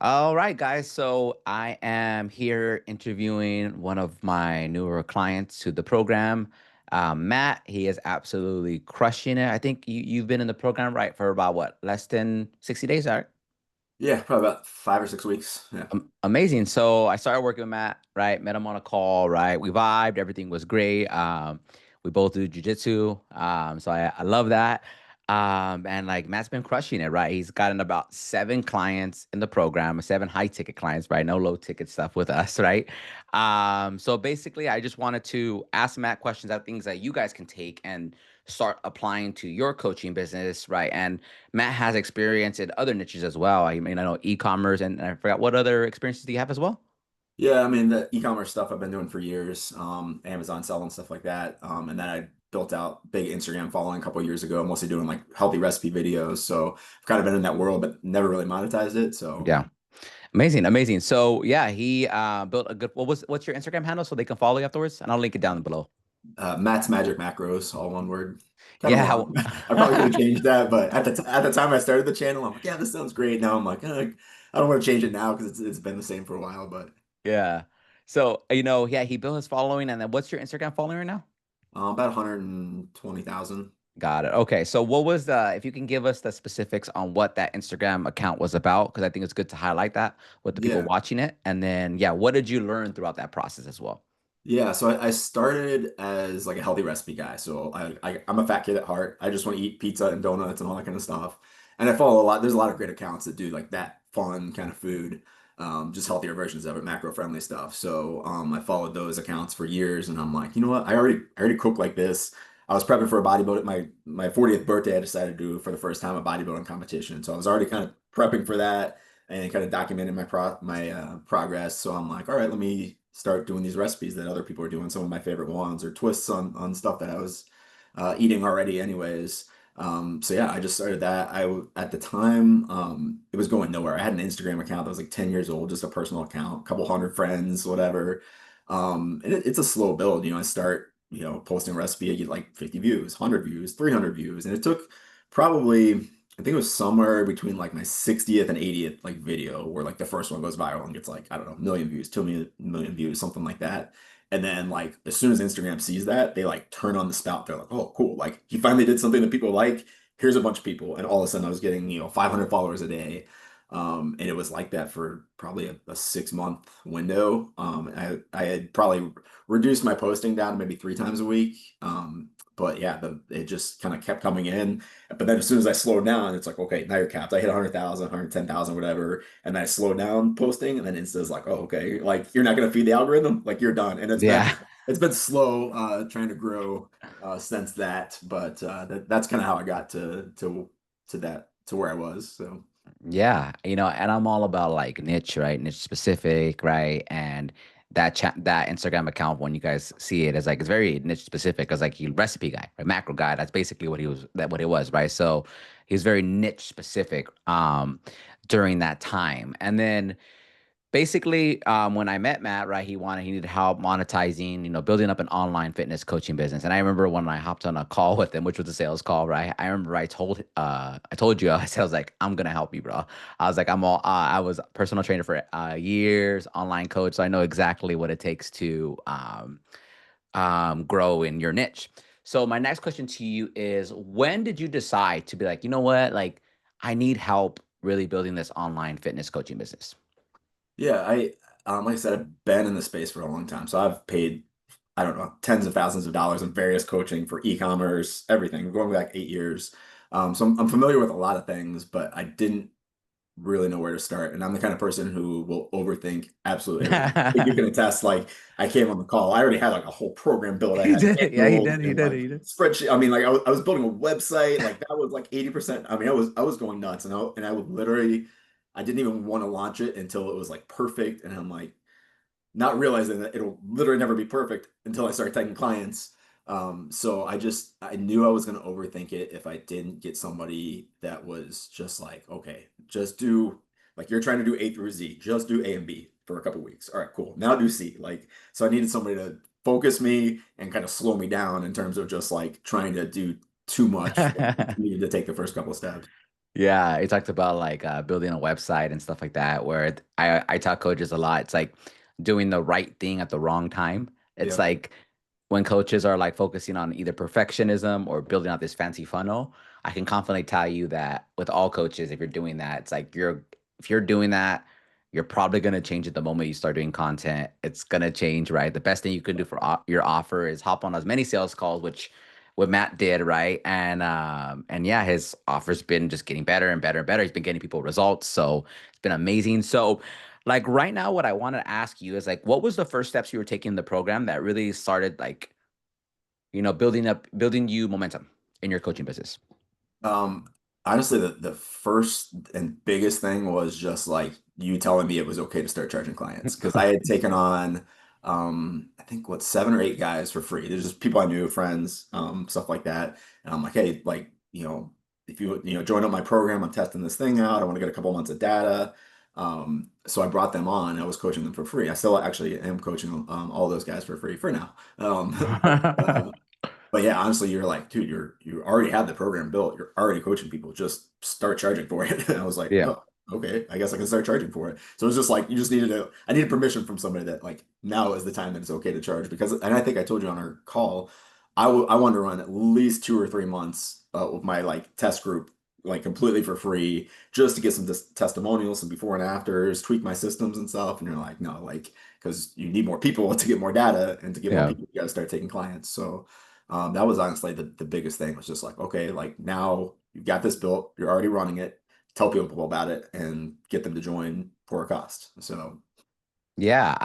All right, guys. So I am here interviewing one of my newer clients to the program, Matt. He is absolutely crushing it. I think you've been in the program, right, for about what, less than 60 days, all right? Yeah, probably about 5 or 6 weeks. Yeah. Amazing. So I started working with Matt, right? Met him on a call, right? We vibed. Everything was great. We both do jujitsu. So I love that. And like Matt's been crushing it, right? He's gotten about 7 clients in the program, 7 high ticket clients, right? No low ticket stuff with us, right? So basically, I just wanted to ask Matt questions about things that you guys can take and start applying to your coaching business, right? And Matt has experience in other niches as well. I mean, I know e-commerce and I forgot what other experiences do you have as well? Yeah, I mean the e-commerce stuff I've been doing for years, Amazon selling stuff like that. And then I built out big Instagram following a couple of years ago, mostly doing like healthy recipe videos. So I've kind of been in that world, but never really monetized it. So Yeah. Amazing, amazing. So yeah, he built a good what's your Instagram handle so they can follow you afterwards? And I'll link it down below. Matt's Magic Macros, all one word. Kind of Yeah, long. I probably could have changed that, but at the time I started the channel, I'm like, yeah, this sounds great. Now I'm like, I don't want to change it now because it's been the same for a while. But yeah. So, yeah, he built his following and then what's your Instagram following right now? about 120,000. Got it. Okay. So what was if you can give us the specifics on what that Instagram account was about, because I think it's good to highlight that with the people Yeah. watching it. And then, yeah, what did you learn throughout that process as well? Yeah, so I started as like a healthy recipe guy. So I'm a fat kid at heart. I just want to eat pizza and donuts and all that kind of stuff. And I follow a lot. There's a lot of great accounts that do like that fun kind of food, just healthier versions of it, macro friendly stuff. So I followed those accounts for years, and I'm like, you know what? I already cook like this. I was prepping for a bodybuilding. My 40th birthday, I decided to do for the first time a bodybuilding competition. So I was already kind of prepping for that and kind of documenting my progress. So I'm like, all right, let me start doing these recipes that other people are doing. Some of my favorite ones or twists on stuff that I was eating already, anyways. So yeah, I just started that. At the time, it was going nowhere. I had an Instagram account that was like 10 years old, just a personal account, a couple hundred friends, whatever. And it's a slow build. I start, posting a recipe, I get like 50 views, 100 views, 300 views, and it took probably. I think it was somewhere between like my 60th and 80th like video where like the first one goes viral and gets like, I don't know, million views, 2 million views, something like that. And then like as soon as Instagram sees that, they like turn on the spout. They're like, oh, cool. Like he finally did something that people like. Here's a bunch of people. And all of a sudden I was getting, 500 followers a day. And it was like that for probably a 6 month window. I had probably reduced my posting down to maybe 3 times a week. But yeah, it just kind of kept coming in. But then as soon as I slowed down, it's like, okay, now you're capped. I hit 100,000, 110,000, whatever. And then I slowed down posting. And then Insta's like, oh, okay, like you're not going to feed the algorithm. Like you're done. And Yeah. it's been slow trying to grow since that. But that's kind of how I got to where I was. So. Yeah, and I'm all about like niche, right? Niche specific, right? And that Instagram account, when you guys see it, is like it's very niche specific. Cause like he recipe guy, right? Macro guy. That's basically what it was, right? So he's very niche specific during that time. And then basically, when I met Matt, right, he needed help monetizing, building up an online fitness coaching business. And I remember when I hopped on a call with him, which was a sales call, right? I remember I told you, I said, I was like, I'm gonna help you, bro. I was like, I was a personal trainer for years, online coach, so I know exactly what it takes to grow in your niche. So my next question to you is, when did you decide to be like, you know what, like, I need help really building this online fitness coaching business? Yeah, like I said, I've been in the space for a long time. So I've paid, I don't know, tens of thousands of dollars in various coaching for e-commerce, everything, going back 8 years. So I'm familiar with a lot of things, but I didn't really know where to start. And I'm the kind of person who will overthink absolutely everything. I think you can attest, like I came on the call, I already had like a whole program built. I He had did it. Yeah, he manuals did. He and did it. like He did. spreadsheet. I mean, like I was building a website, like that was like 80%. I mean, I was going nuts and I would literally, I didn't even want to launch it until it was like perfect. And I'm like, not realizing that it'll literally never be perfect until I start taking clients. So I knew I was going to overthink it if I didn't get somebody that was just like, okay, just do like you're trying to do A through Z, just do A and B for a couple weeks. All right, cool. Now do C. Like, so I needed somebody to focus me and kind of slow me down in terms of just like trying to do too much. I needed to take the first couple of steps. Yeah, he talked about like building a website and stuff like that. I tell coaches a lot. It's like doing the right thing at the wrong time. It's Yep. like when coaches are like focusing on either perfectionism or building out this fancy funnel. I can confidently tell you that with all coaches, if you're doing that, it's like if you're doing that, you're probably going to change it the moment you start doing content. It's going to change, right? The best thing you can do for your offer is hop on as many sales calls, which what Matt did, right? And yeah, his offer's been just getting better and better and better. He's been getting people results. So it's been amazing. So like right now, what I want to ask you is like, what was the first steps you were taking in the program that really started like, building you momentum in your coaching business? Um, Honestly, the first and biggest thing was just like you telling me it was okay to start charging clients because I had taken on, I think what, 7 or 8 guys for free. There's just people I knew, friends, stuff like that. And I'm like, hey, like, if you join up my program, I'm testing this thing out. I want to get a couple months of data. So I brought them on. I was coaching them for free. I still actually am coaching all those guys for free for now. Uh, but yeah, honestly, you're like, dude, you already have the program built. You're already coaching people. Just start charging for it. And I was like, Yeah. oh, okay, I guess I can start charging for it. So it's just like you just needed to. I needed permission from somebody that like now is the time that it's okay to charge because, and I think I told you on our call, I wanted to run at least 2 or 3 months with my like test group like completely for free just to get some testimonials, some before and afters, tweak my systems and stuff. And you're like, no, like because you need more people to get more data and to get more Yeah. people, you got to start taking clients. So. That was honestly the biggest thing was just like, okay, like now you've got this built, you're already running it, tell people about it and get them to join for a cost. So Yeah,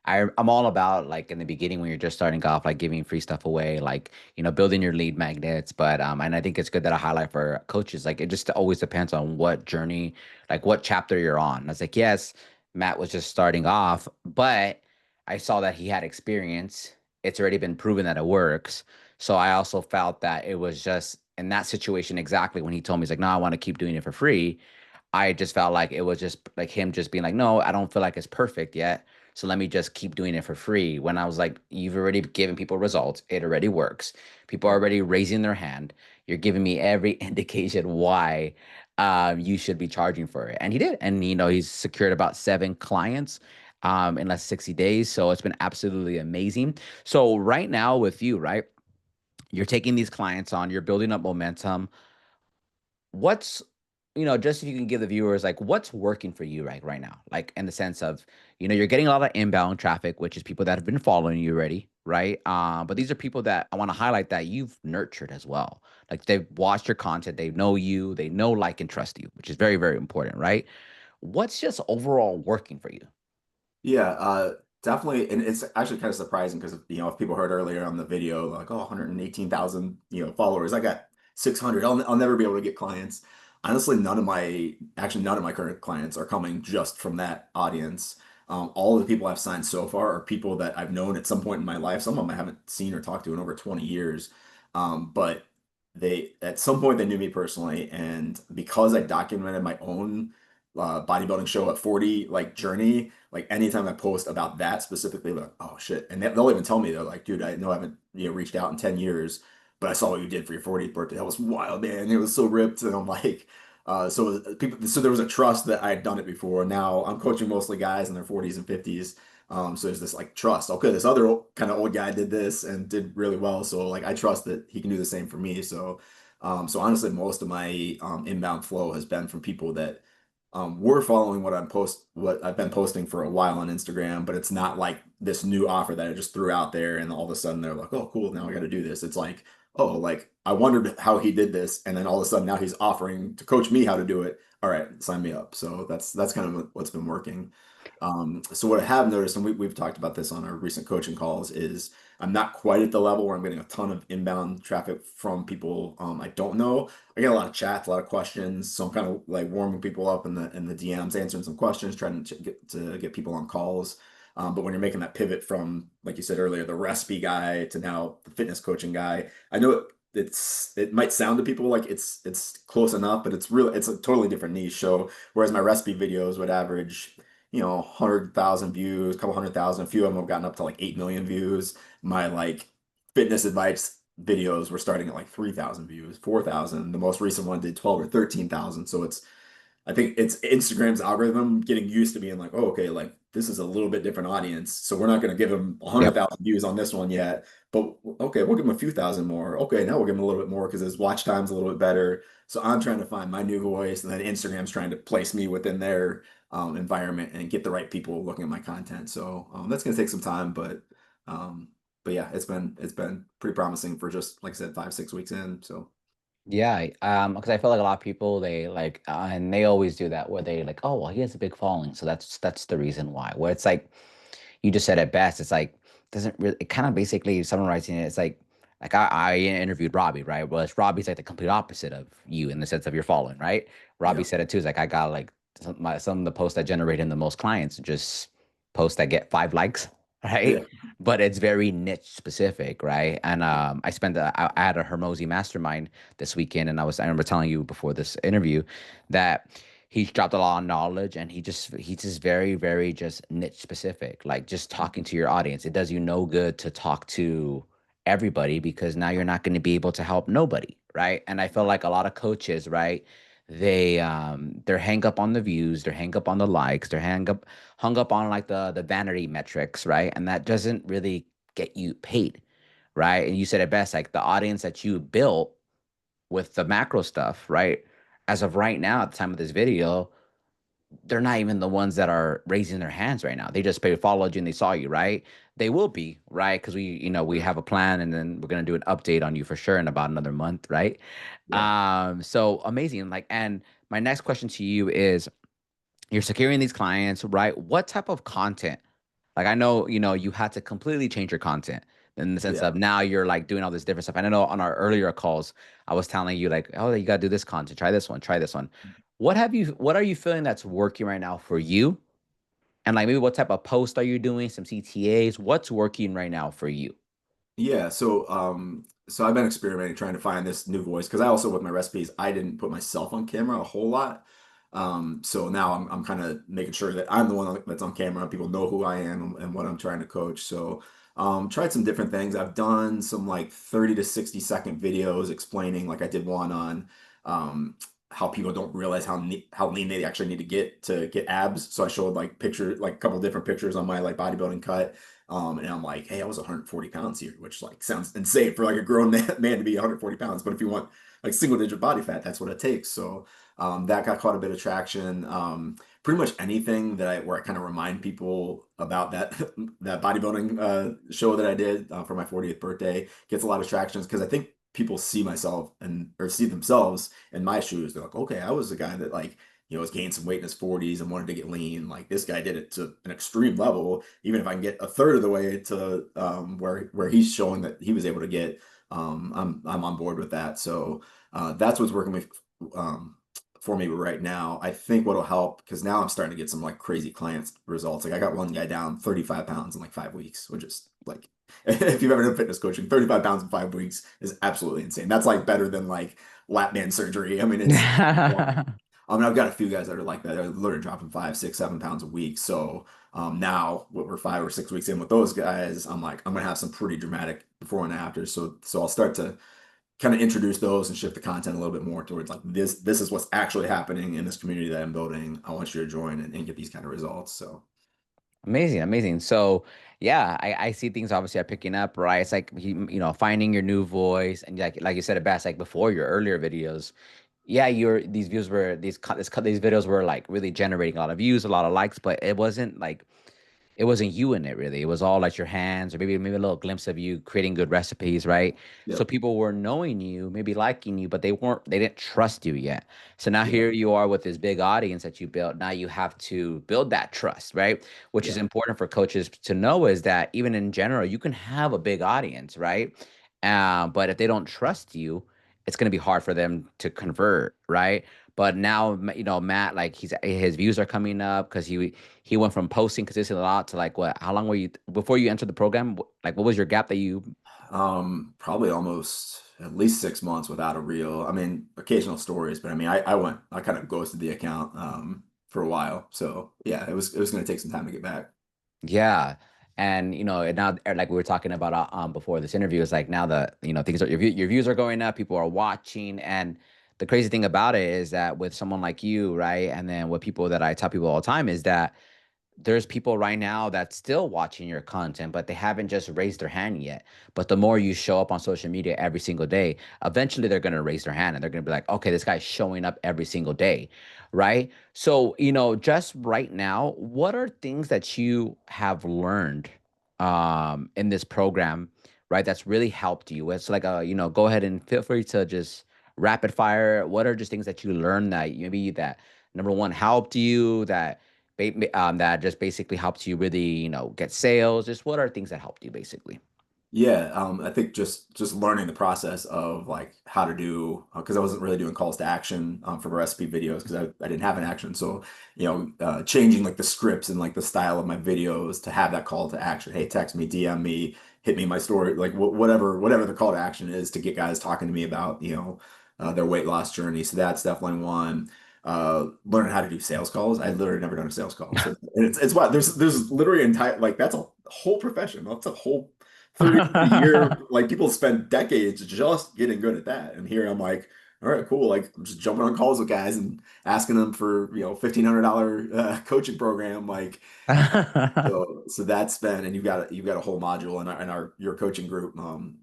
I'm all about like in the beginning when you're just starting off, like giving free stuff away, like building your lead magnets. But and I think it's good that I highlight for coaches, like it just always depends on what journey, like what chapter you're on. I was like, yes, Matt was just starting off, but I saw that he had experience. It's already been proven that it works. So I also felt that it was just in that situation exactly when he told me he's like, no, I want to keep doing it for free. I just felt like it was just like him just being like, no, I don't feel like it's perfect yet. So let me just keep doing it for free. When I was like, you've already given people results. It already works. People are yeah. already raising their hand. You're giving me every indication why you should be charging for it. And he did. And, he's secured about 7 clients in less 60 days. So it's been absolutely amazing. So right now with you, right, you're taking these clients on, you're building up momentum. What's just if you can give the viewers like what's working for you right now, like in the sense of you're getting a lot of inbound traffic, which is people that have been following you already, right? But these are people that I want to highlight that you've nurtured as well. Like they've watched your content, they know you, they know, like, and trust you, which is very, very important, right? What's just overall working for you? Yeah, definitely. And it's actually kind of surprising because, if people heard earlier on the video, like, oh, 118,000, followers, I got 600. I'll never be able to get clients. Honestly, none of my current clients are coming just from that audience. All of the people I've signed so far are people that I've known at some point in my life. Some of them I haven't seen or talked to in over 20 years. But at some point, they knew me personally. And because I documented my own bodybuilding show at 40 like journey, like anytime I post about that specifically, like, oh shit. And they'll even tell me, they're like, dude, I know I haven't, reached out in 10 years, but I saw what you did for your 40th birthday. That was wild, man. It was so ripped. And I'm like, so there was a trust that I had done it before. Now I'm coaching mostly guys in their 40s and 50s. So there's this like trust. Okay, this other kind of old guy did this and did really well. So like I trust that he can do the same for me. So honestly, most of my inbound flow has been from people that we're following what I've been posting for a while on Instagram, but it's not like this new offer that I just threw out there and all of a sudden they're like, oh, cool, now I got to do this. It's like, oh, like I wondered how he did this, and then all of a sudden now he's offering to coach me how to do it. All right, sign me up. So that's kind of what's been working. So what I have noticed, and we've talked about this on our recent coaching calls, is I'm not quite at the level where I'm getting a ton of inbound traffic from people I don't know. I get a lot of chats, a lot of questions, so I'm kind of like warming people up in the DMs, answering some questions, trying to get people on calls. But when you're making that pivot from, like you said earlier, the recipe guy to now the fitness coaching guy, I know it might sound to people like it's close enough, but it's a totally different niche. So whereas my recipe videos would average 100,000 views, a couple 100,000. A few of them have gotten up to like 8 million views. My like fitness advice videos were starting at like 3,000 views, 4,000. The most recent one did 12 or 13,000. So I think it's Instagram's algorithm getting used to being like, oh, okay, like this is a little bit different audience. So we're not going to give them Yep. 100,000 views on this one yet, but okay, we'll give them a few thousand more. Okay, now we'll give them a little bit more because his watch time's a little bit better. So I'm trying to find my new voice, and then Instagram's trying to place me within their environment and get the right people looking at my content. So that's going to take some time, um, but yeah, it's been pretty promising for just like I said, 5, 6 weeks in. So Yeah, because I feel like a lot of people they like, and they always do that where they like, oh well, he has a big following, so that's the reason why. Where it's like, you just said it best. It's like doesn't really. It kind of basically summarizing it. It's like I interviewed Robbie, right? Well, Robbie's like the complete opposite of you in the sense of your following, right? Robbie yeah, said it too. It's like I got like some of the posts that generate him the most clients, just posts that get 5 likes, right? yeah, But it's very niche specific, right? And I had a Hermosi mastermind this weekend, and I remember telling you before this interview that he's dropped a lot of knowledge, and he's just very, very just niche specific, like just talking to your audience. It does you no good to talk to everybody because now you're not going to be able to help nobody, right? And I feel like a lot of coaches, right, they're hang up on the views, they're hang up on the likes, they're hung up on like the vanity metrics, right? And that doesn't really get you paid, right? And you said it best, like the audience that you built with the macro stuff, right? As of right now, at the time of this video, they're not even the ones that are raising their hands right now. They just followed you and they saw you, right? They will be, right? Because we yeah, have a plan, and then we're gonna do an update on you for sure in about another month, right? yeah. So amazing. Like, and my next question to you is, you're securing these clients, right? What type of content? Like I know, you had to completely change your content in the sense Yeah. of now you're like doing all this different stuff. And I know on our earlier calls, I was telling you like, oh, you gotta do this content, try this one, try this one. What are you feeling that's working right now for you? And like maybe what type of post are you doing? Some CTAs? What's working right now for you? Yeah, so I've been experimenting trying to find this new voice because I also with my recipes I didn't put myself on camera a whole lot. So now I'm kind of making sure that I'm the one that's on camera. People know who I am and what I'm trying to coach. So tried some different things. I've done some like 30 to 60-second videos explaining, like I did one on how people don't realize how lean they actually need to get abs. So I showed like like a couple different pictures on my like bodybuilding cut. And I'm like, hey, I was 140 pounds here, which like sounds insane for like a grown man to be 140 pounds. But if you want like single digit body fat, that's what it takes. So that got quite a bit of traction. Pretty much anything where I kind of remind people about that that bodybuilding show that I did for my 40th birthday gets a lot of traction because I think people see myself and or see themselves in my shoes. They're like, okay, I was the guy that like was gained some weight in his 40s and wanted to get lean. Like this guy did it to an extreme level. Even if I can get a third of the way to where he's showing that he was able to get, I'm on board with that. So that's what's working um, for me right now. I think what'll help because now I'm starting to get some like crazy clients results. Like I got one guy down 35 pounds in like 5 weeks, which is like if you've ever done fitness coaching, 35 pounds in 5 weeks is absolutely insane. That's like better than like lap band surgery. I mean, it's I mean, I've got a few guys that are like that. They're literally dropping 5, 6, 7 pounds a week. So now, what we're 5 or 6 weeks in with those guys, I'm like, I'm gonna have some pretty dramatic before and after. So I'll start to kind of introduce those and shift the content a little bit more towards like this is what's actually happening in this community that I'm building. I want you to join and get these kind of results. So Amazing, amazing. So yeah, I see things obviously are picking up, right? It's like finding your new voice, and like you said it best, like before your earlier videos, yeah, your these views were these videos were like really generating a lot of views, a lot of likes, but it wasn't you in it really. It was all like your hands, or maybe a little glimpse of you creating good recipes, right? So yep, people were knowing you, maybe liking you, but they didn't trust you yet. So now yep, here you are with this big audience that you built. Now you have to build that trust, right? Which is yeah, important for coaches to know is that even in general, you can have a big audience, right? But if they don't trust you, it's going to be hard for them to convert, right? But now, Matt, like his views are coming up because he went from posting consistently a lot to like what? How long were you before you entered the program? Like, what was your gap that you? probably almost at least 6 months without a reel. I mean, occasional stories, but I mean, I kind of ghosted the account for a while. So yeah, it was going to take some time to get back. Yeah, And now, like we were talking about before this interview, is like now the things are your views are going up, people are watching, and the crazy thing about it is that with someone like you, right, and then with people that I tell people all the time is that there's people right now that's still watching your content, but they haven't just raised their hand yet. But the more you show up on social media every single day, eventually they're going to raise their hand and they're going to be like, okay, this guy's showing up every single day. Right. So, just right now, what are things that you have learned in this program, right? That's really helped you. It's like go ahead and feel free to just rapid fire. What are just things that you learned that maybe that number one helped you that just basically helps you really, get sales? Just what are things that helped you basically? Yeah, I think just learning the process of like how to do, because I wasn't really doing calls to action for recipe videos because I didn't have an action. So, changing like the scripts and like the style of my videos to have that call to action. Hey, text me, DM me, hit me my story, like whatever the call to action is to get guys talking to me about, their weight loss journey. So that's definitely one. Learning how to do sales calls. I literally never done a sales call. So it's what there's literally entire like that's a whole profession. That's a whole 30 a year. Like people spend decades just getting good at that. And here I'm like, all right, cool. Like I'm just jumping on calls with guys and asking them for, $1,500 coaching program. Like, so that's been, and you've got a whole module in our your coaching group,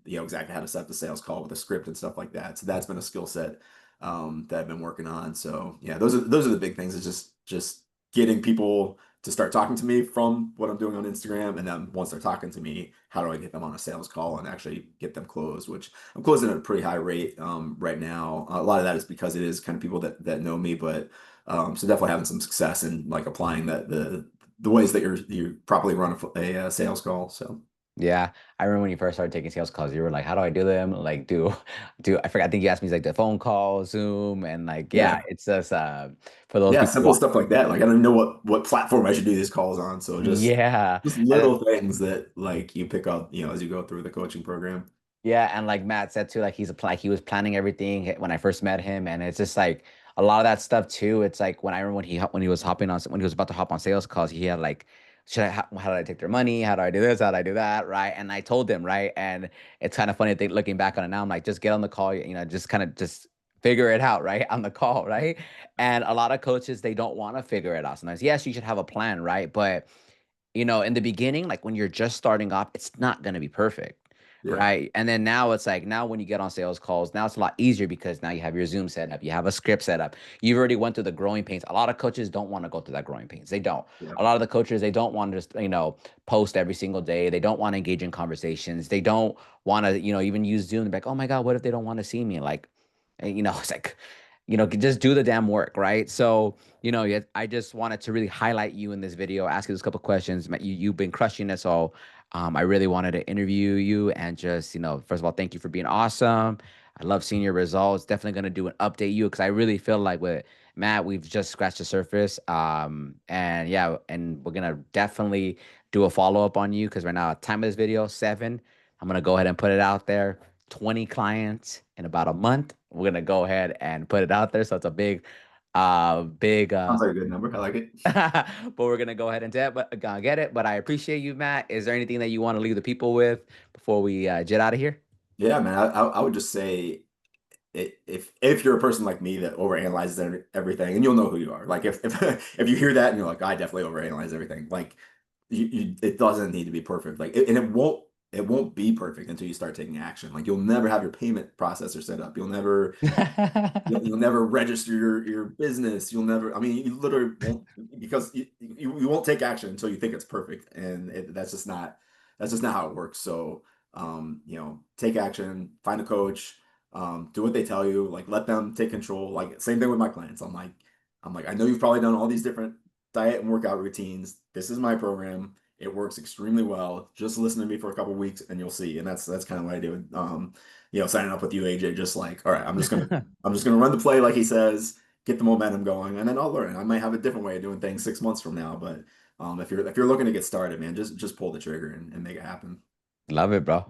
exactly how to set up the sales call with a script and stuff like that. So that's been a skill set that I've been working on. So yeah, those are the big things. Is just getting people to start talking to me from what I'm doing on Instagram, and then once they're talking to me, how do I get them on a sales call and actually get them closed? Which I'm closing at a pretty high rate right now. A lot of that is because it is kind of people that know me, but so definitely having some success in like applying the ways that you properly run a sales call. So Yeah, I remember when you first started taking sales calls, you were like, "How do I do them?" Like, do I forgot? I think you asked me like the phone call, Zoom, and like, yeah, yeah, it's just for those yeah, people. simple stuff like that. Like I don't even know what platform I should do these calls on. So Yeah, just and little things that like you pick up, as you go through the coaching program. yeah, and like Matt said too, like like he was planning everything when I first met him, and it's just like a lot of that stuff too. It's like when I remember when he was hopping on when he was about to hop on sales calls, he had like, how do I take their money? How do I do this? How do I do that? Right? And I told him, right, and it's kind of funny looking back on it now. I'm like, just get on the call, just kind of just figure it out, right, on the call, right? And a lot of coaches they don't want to figure it out sometimes. Yes, you should have a plan, right, but in the beginning, like when you're just starting off, it's not going to be perfect. Yeah. Right. And then now it's like now when you get on sales calls, now it's a lot easier because now you have your Zoom set up, you have a script set up. You've already went through the growing pains. A lot of coaches don't want to go through that growing pains. They don't. Yeah. A lot of the coaches, they don't want to just, post every single day. They don't want to engage in conversations. They don't want to, even use Zoom. They're like, oh my God, what if they don't want to see me? Like, it's like, just do the damn work, right? So, I just wanted to really highlight you in this video, ask you this couple questions. You've been crushing it. So, I really wanted to interview you and just, first of all, thank you for being awesome. I love seeing your results. Definitely going to do an update you because I really feel like with Matt, we've just scratched the surface. And yeah, and we're going to definitely do a follow up on you because right now, time of this video, 7. I'm going to go ahead and put it out there. 20 clients in about a month. We're gonna go ahead and put it out there. So it's a big Sounds like a good number. I like it. but we're gonna go ahead and gonna get it. But I appreciate you, Matt. Is there anything that you want to leave the people with before we jet out of here? Yeah, man. I would just say if you're a person like me that overanalyzes everything, and you'll know who you are. Like if if you hear that and you're like, I definitely overanalyze everything. Like it doesn't need to be perfect. Like and it won't be perfect until you start taking action. Like you'll never have your payment processor set up. You'll never register your business. You'll never. I mean, you literally won't because you won't take action until you think it's perfect, and that's just not how it works. So, take action, find a coach, do what they tell you, like let them take control. Like same thing with my clients. I'm like, I know you've probably done all these different diet and workout routines. This is my program. It works extremely well. Just listen to me for a couple weeks and you'll see. And that's kind of what I do. Signing up with you, AJ, just like, all right, I'm just gonna run the play like he says, get the momentum going, and then I'll learn. I might have a different way of doing things 6 months from now, but if you're looking to get started, man, just pull the trigger and make it happen. Love it, bro.